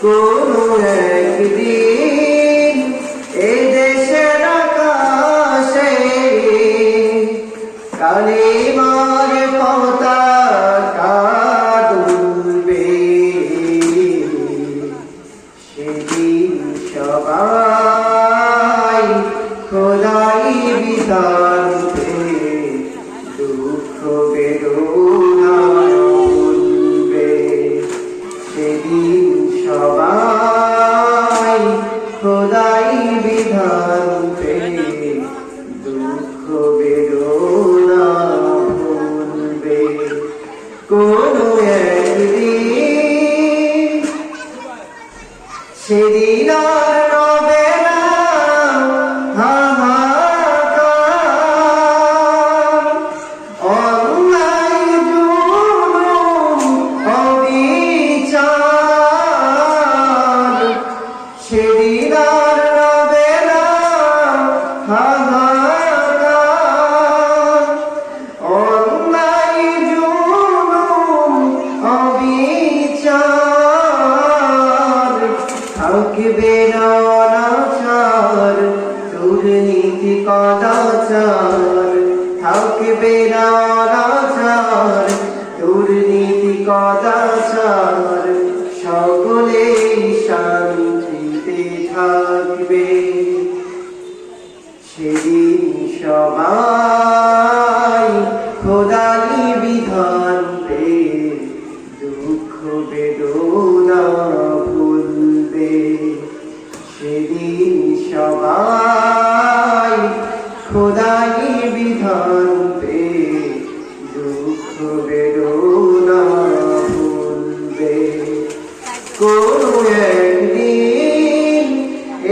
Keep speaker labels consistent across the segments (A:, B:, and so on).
A: কোনো একদিন এ দেশের আকাশে কালিমার পতাকা দুলবে, সেদিন সবাই খোদাই বিধান পেয়ে দুঃখ বেদনা ভুলবে। সেদিন সবাই খোদাই বিধান পেয়ে দুঃখ বেদনা ভুলবে। কোনো একদিন সেদিন আর রবে না হাহাকার, অন্যায় জুলুম অবিচার। সেদিন আর রবে না হাহাকার, অন্যায় জুলুম অবিচার। থাকবে না অনাচার দুর্নীতি কদাচার, থাকবে না অনাচার দুর্নীতি কদাচার। সকলেই শান্তিতে থাকবে, সেদিন সবাই খোদাই বিধান পেয়ে দুঃখ বেদনা ভুলবে। সেদিন সবাই খোদাই বিধান পেয়ে দুঃখ বেদনা ভুলবে। কোনো একদিন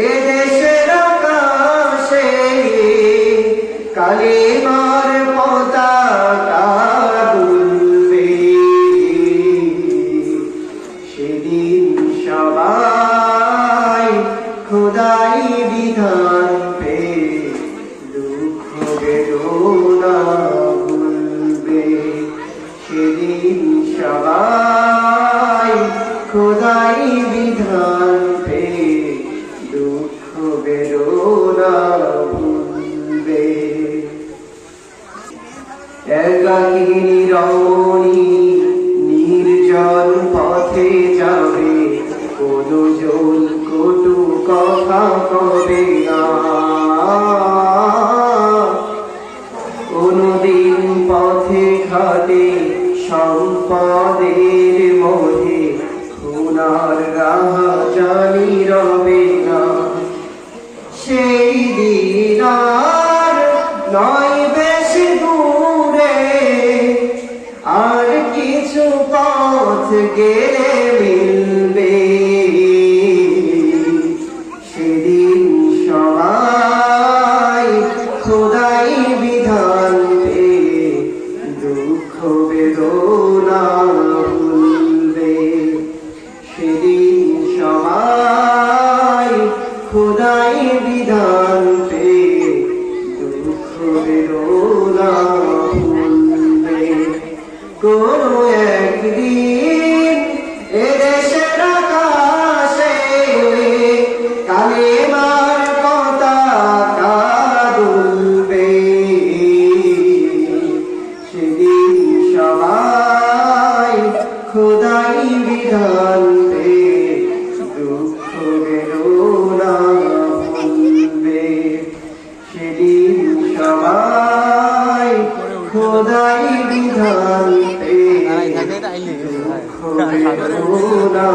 A: এ দেশের আকাশে কালিমার পতাকা দুলবে, সেদিন সবাই খোদাই বিধান পেয়ে দুঃখ বেদনা ভুলবে। সেদিন সবাই খোদাই বিধান পেয়ে দুঃখ বেদনা ভুলবে। একাকিনী রমণী নির্জন পথে যাবে, কোনো জন কটু কথা কবে না। কোনদিন পথে ঘাটে সম্পদের মোহে উনার রাহা জানি রবে না। সেই দিন আর নয় বেশি দূরে, আর কিছু পথ গেলে মিলবে। সেদিন সবাই খোদাই বিধান পেয়ে দুঃখ বেদনা ভুলবে। সেদিন সবাই খোদাই বিধান পেয়ে দুঃখ বেদনা ভুলবে। কোনো একদিন এ দেশের আকাশে কালিমার পতাকা দুলবে, সেদিন সবাই খোদাই বিধান পেয়ে দুঃখ বেদনা ভুলবে। সেদিন সবাই খোদাই বিধান পেয়ে দুঃখ বেদনা